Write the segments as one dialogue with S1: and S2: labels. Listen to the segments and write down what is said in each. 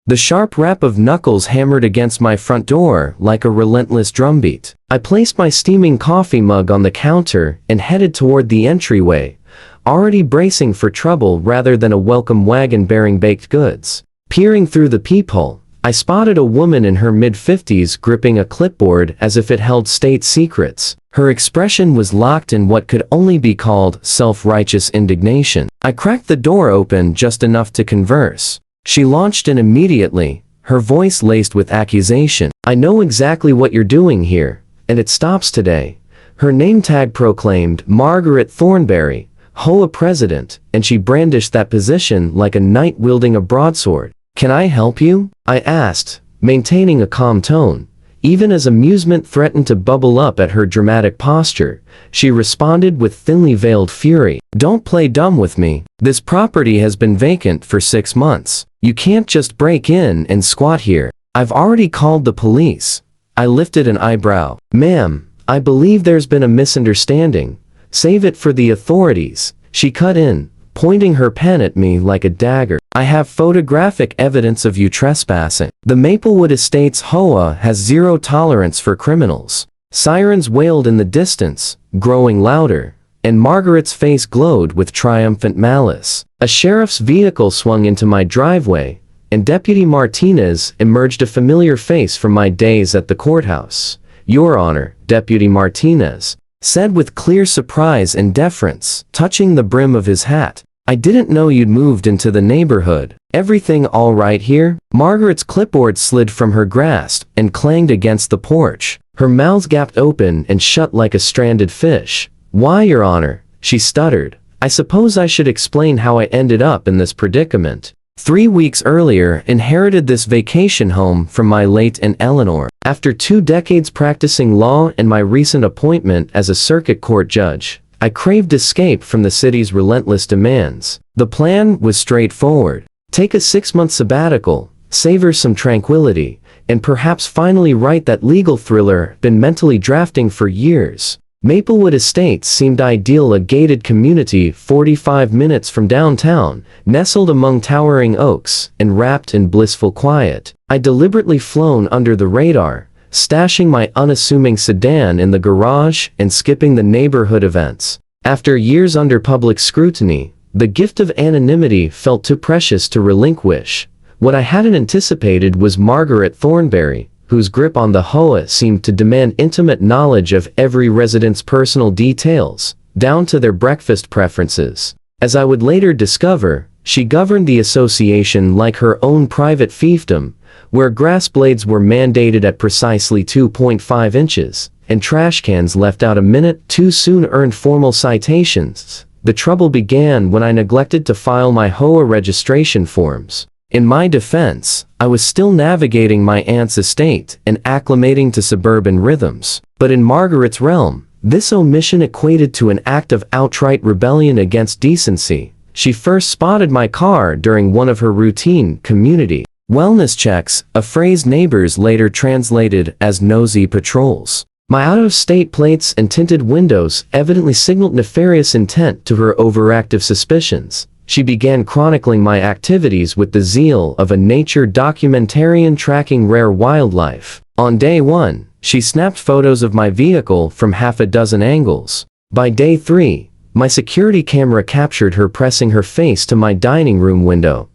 S1: The sharp rap of knuckles hammered against my front door like a relentless drumbeat. I placed my steaming coffee mug on the counter and headed toward the entryway, already bracing for trouble rather than a welcome wagon bearing baked goods. Peering through the peephole, I spotted a woman in her mid-50s gripping a clipboard as if it held state secrets. Her expression was locked in what could only be called self-righteous indignation. I cracked the door open just enough to converse. She launched in immediately, her voice laced with accusation. "I know exactly what you're doing here, and it stops today." Her name tag proclaimed Margaret Thornberry, HOA president, and she brandished that position like a knight wielding a broadsword. "Can I help you?" I asked, maintaining a calm tone. Even as amusement threatened to bubble up at her dramatic posture, she responded with thinly veiled fury. "Don't play dumb with me. This property has been vacant for 6 months. You can't just break in and squat here. I've already called the police." I lifted an eyebrow. "Ma'am, I believe there's been a misunderstanding. Save it for the authorities," she cut in, pointing her pen at me like a dagger. "I have photographic evidence of you trespassing. The Maplewood Estates HOA has zero tolerance for criminals." Sirens wailed in the distance, growing louder, and Margaret's face glowed with triumphant malice. A sheriff's vehicle swung into my driveway, and Deputy Martinez emerged, a familiar face from my days at the courthouse. "Your Honor," Deputy Martinez said with clear surprise and deference, touching the brim of his hat. "I didn't know you'd moved into the neighborhood. Everything all right here?" Margaret's clipboard slid from her grasp and clanged against the porch. Her mouth gapped open and shut like a stranded fish. "Why, Your Honor," she stuttered. "I suppose I should explain how I ended up in this predicament. 3 weeks earlier, inherited this vacation home from my late Aunt Eleanor. After 2 decades practicing law and my recent appointment as a circuit court judge, I craved escape from the city's relentless demands. The plan was straightforward. Take a 6-month sabbatical, savor some tranquility, and perhaps finally write that legal thriller I've been mentally drafting for years. Maplewood Estates seemed ideal, a gated community 45 minutes from downtown, nestled among towering oaks and wrapped in blissful quiet. I'd deliberately flown under the radar, stashing my unassuming sedan in the garage and skipping the neighborhood events. After years under public scrutiny, the gift of anonymity felt too precious to relinquish. What I hadn't anticipated was Margaret Thornberry, whose grip on the HOA seemed to demand intimate knowledge of every resident's personal details, down to their breakfast preferences. As I would later discover, she governed the association like her own private fiefdom, where grass blades were mandated at precisely 2.5 inches, and trash cans left out a minute too soon earned formal citations. The trouble began when I neglected to file my HOA registration forms. In my defense, I was still navigating my aunt's estate and acclimating to suburban rhythms. But in Margaret's realm, this omission equated to an act of outright rebellion against decency. She first spotted my car during one of her routine community wellness checks, a phrase neighbors later translated as nosy patrols. My out-of-state plates and tinted windows evidently signaled nefarious intent to her overactive suspicions. She began chronicling my activities with the zeal of a nature documentarian tracking rare wildlife. On day 1, she snapped photos of my vehicle from half a dozen angles. By day 3, my security camera captured her pressing her face to my dining room window,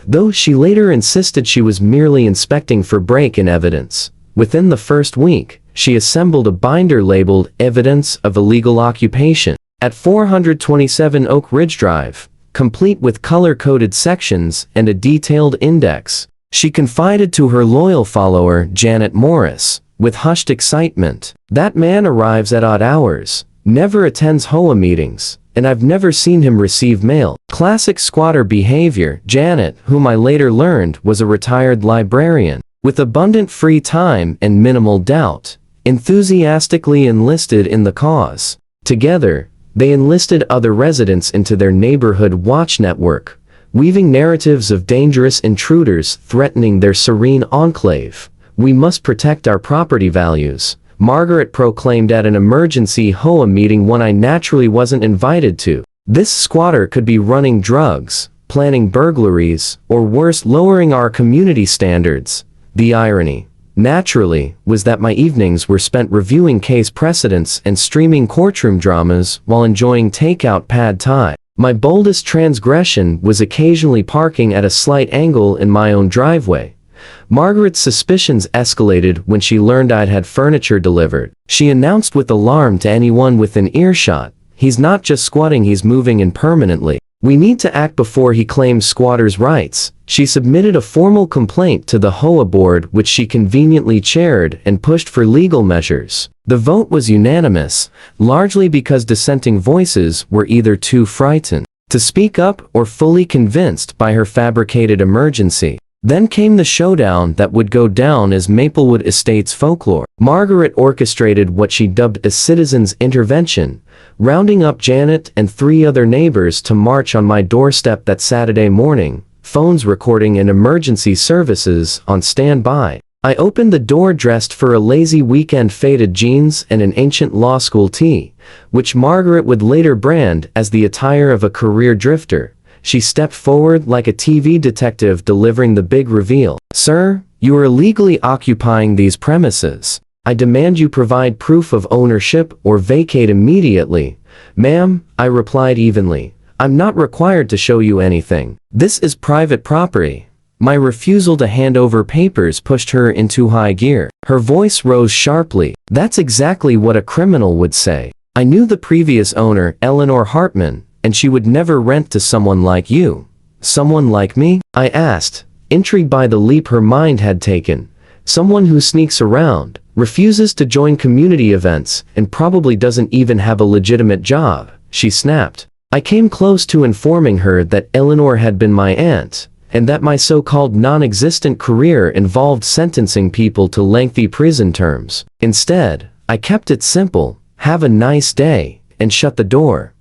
S1: though she later insisted she was merely inspecting for break-in evidence. Within the first week, she assembled a binder labeled Evidence of Illegal Occupation at 427 Oak Ridge Drive, complete with color-coded sections and a detailed index. She confided to her loyal follower, Janet Morris, with hushed excitement. "That man arrives at odd hours, never attends HOA meetings, and I've never seen him receive mail." Classic squatter behavior. Janet, whom I later learned was a retired librarian, with abundant free time and minimal doubt, enthusiastically enlisted in the cause. Together, they enlisted other residents into their neighborhood watch network, weaving narratives of dangerous intruders threatening their serene enclave. "We must protect our property values," Margaret proclaimed at an emergency HOA meeting one I naturally wasn't invited to. "This squatter could be running drugs, planning burglaries, or worse, lowering our community standards. The irony, naturally, was that my evenings were spent reviewing case precedents and streaming courtroom dramas while enjoying takeout pad thai. My boldest transgression was occasionally parking at a slight angle in my own driveway. Margaret's suspicions escalated when she learned I'd had furniture delivered. She announced with alarm to anyone within earshot, "He's not just squatting, he's moving in permanently. We need to act before he claims squatters' rights." She submitted a formal complaint to the HOA board, which she conveniently chaired, and pushed for legal measures. The vote was unanimous, largely because dissenting voices were either too frightened to speak up or fully convinced by her fabricated emergency. Then came the showdown that would go down as Maplewood Estates folklore. Margaret orchestrated what she dubbed a citizen's intervention, rounding up Janet and 3 other neighbors to march on my doorstep that Saturday morning, phones recording and emergency services on standby. I opened the door dressed for a lazy weekend, faded jeans and an ancient law school tee, which Margaret would later brand as the attire of a career drifter. She stepped forward like a TV detective delivering the big reveal. "Sir, you are illegally occupying these premises. I demand you provide proof of ownership or vacate immediately." "Ma'am," I replied evenly, "I'm not required to show you anything. This is private property." My refusal to hand over papers pushed her into high gear. Her voice rose sharply. "That's exactly what a criminal would say. I knew the previous owner, Eleanor Hartman, and she would never rent to someone like you." "Someone like me?" I asked, intrigued by the leap her mind had taken. "Someone who sneaks around, refuses to join community events, and probably doesn't even have a legitimate job," she snapped. I came close to informing her that Eleanor had been my aunt, and that my so-called non-existent career involved sentencing people to lengthy prison terms. Instead, I kept it simple: "Have a nice day," and shut the door.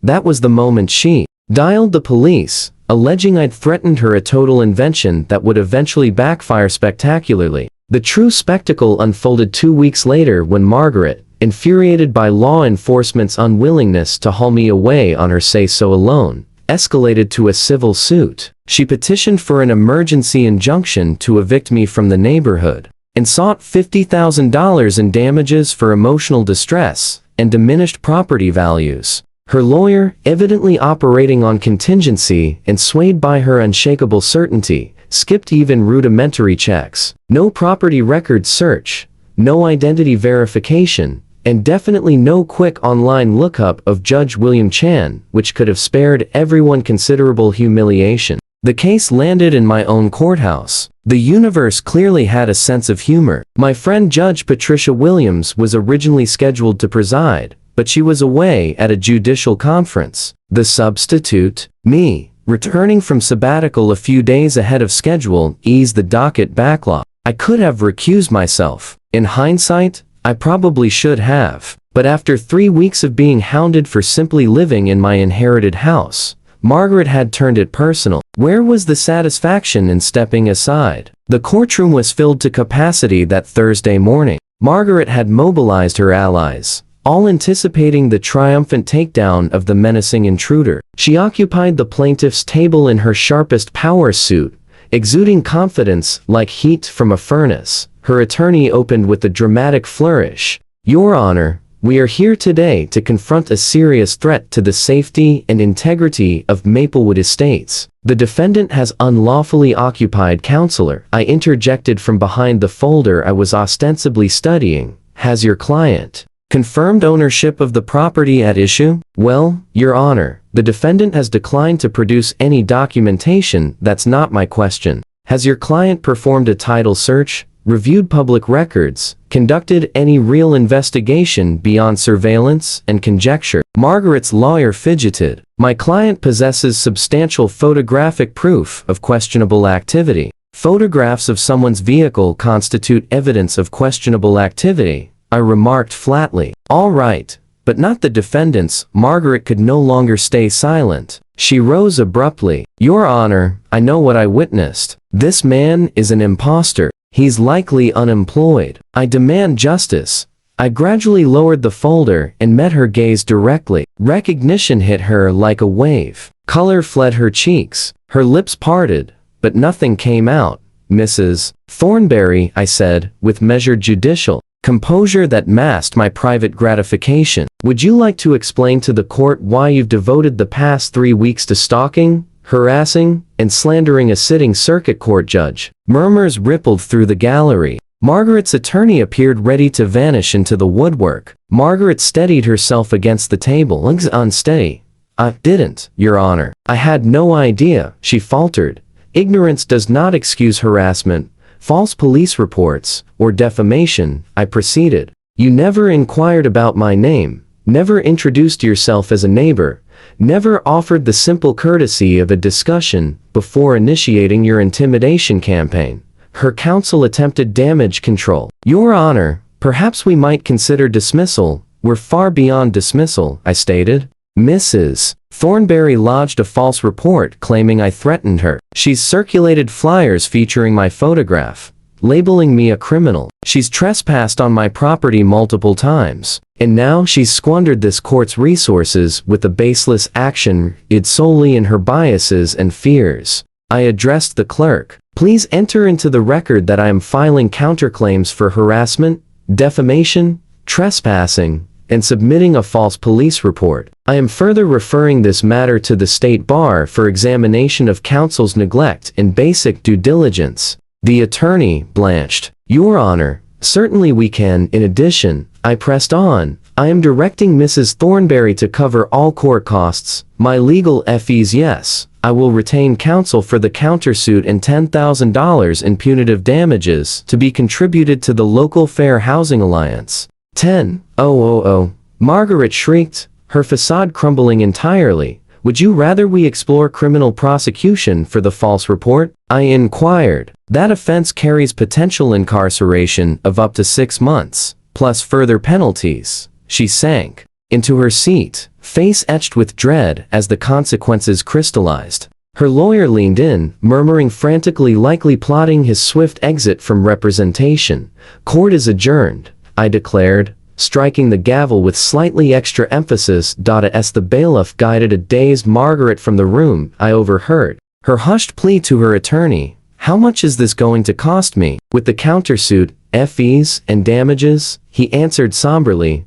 S1: That was the moment she dialed the police, alleging I'd threatened her, a total invention that would eventually backfire spectacularly. The true spectacle unfolded 2 weeks later when Margaret, infuriated by law enforcement's unwillingness to haul me away on her say-so alone, escalated to a civil suit. She petitioned for an emergency injunction to evict me from the neighborhood, and sought $50,000 in damages for emotional distress and diminished property values. Her lawyer, evidently operating on contingency and swayed by her unshakable certainty, skipped even rudimentary checks. No property record search, no identity verification, and definitely no quick online lookup of Judge William Chan, which could have spared everyone considerable humiliation. The case landed in my own courthouse. The universe clearly had a sense of humor. My friend Judge Patricia Williams was originally scheduled to preside, but she was away at a judicial conference. The substitute, me, returning from sabbatical a few days ahead of schedule, eased the docket backlog. I could have recused myself. In hindsight, I probably should have. But after 3 weeks of being hounded for simply living in my inherited house, Margaret had turned it personal. Where was the satisfaction in stepping aside? The courtroom was filled to capacity that Thursday morning. Margaret had mobilized her allies, all anticipating the triumphant takedown of the menacing intruder. She occupied the plaintiff's table in her sharpest power suit, exuding confidence like heat from a furnace. Her attorney opened with a dramatic flourish. "Your Honor, we are here today to confront a serious threat to the safety and integrity of Maplewood Estates. The defendant has unlawfully occupied." "Counselor," I interjected from behind the folder I was ostensibly studying, "has your client confirmed ownership of the property at issue?" "Well, Your Honor, the defendant has declined to produce any documentation." "That's not my question. Has your client performed a title search, reviewed public records, conducted any real investigation beyond surveillance and conjecture?" Margaret's lawyer fidgeted. "My client possesses substantial photographic proof of questionable activity." "Photographs of someone's vehicle constitute evidence of questionable activity," I remarked flatly. "All right, but not the defendant's." Margaret could no longer stay silent. She rose abruptly. "Your Honor, I know what I witnessed. This man is an imposter. He's likely unemployed. I demand justice. I gradually lowered the folder and met her gaze directly. Recognition hit her like a wave. Color fled her cheeks. Her lips parted, but nothing came out. "Mrs. Thornberry," I said, with measured judicial composure that masked my private gratification. "Would you like to explain to the court why you've devoted the past 3 weeks to stalking, harassing, and slandering a sitting circuit court judge?" Murmurs rippled through the gallery. Margaret's attorney appeared ready to vanish into the woodwork. Margaret steadied herself against the table. Unsteady. "I didn't, Your Honor. I had no idea," she faltered. "Ignorance does not excuse harassment, false police reports, or defamation," I proceeded. "You never inquired about my name, never introduced yourself as a neighbor, never offered the simple courtesy of a discussion before initiating your intimidation campaign." Her counsel attempted damage control. "Your Honor, perhaps we might consider dismissal." "We're far beyond dismissal," I stated. "Mrs. Thornberry lodged a false report claiming I threatened her. She's circulated flyers featuring my photograph, labeling me a criminal. She's trespassed on my property multiple times. And now she's squandered this court's resources with a baseless action rooted solely in her biases and fears." I addressed the clerk. "Please enter into the record that I am filing counterclaims for harassment, defamation, trespassing, and submitting a false police report. I am further referring this matter to the State Bar for examination of counsel's neglect and basic due diligence." The attorney blanched. "Your Honor, certainly we can." "In addition," I pressed on, "I am directing Mrs. Thornberry to cover all court costs, my legal fees. Yes, I will retain counsel for the countersuit and $10,000 in punitive damages to be contributed to the local Fair Housing Alliance." 10,000. Margaret shrieked, her facade crumbling entirely. "Would you rather we explore criminal prosecution for the false report?" I inquired. "That offense carries potential incarceration of up to 6 months, plus further penalties." She sank into her seat, face etched with dread as the consequences crystallized. Her lawyer leaned in, murmuring frantically, likely plotting his swift exit from representation. "Court is adjourned," I declared, striking the gavel with slightly extra emphasis. As the bailiff guided a dazed Margaret from the room, I overheard her hushed plea to her attorney. "How much is this going to cost me?" "With the countersuit, fees, and damages," he answered somberly,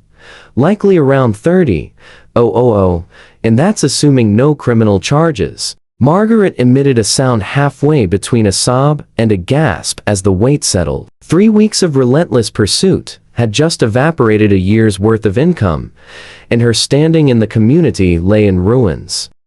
S1: "likely around 30,000, and that's assuming no criminal charges." Margaret emitted a sound halfway between a sob and a gasp as the weight settled. 3 weeks of relentless pursuit had just evaporated a year's worth of income, and her standing in the community lay in ruins.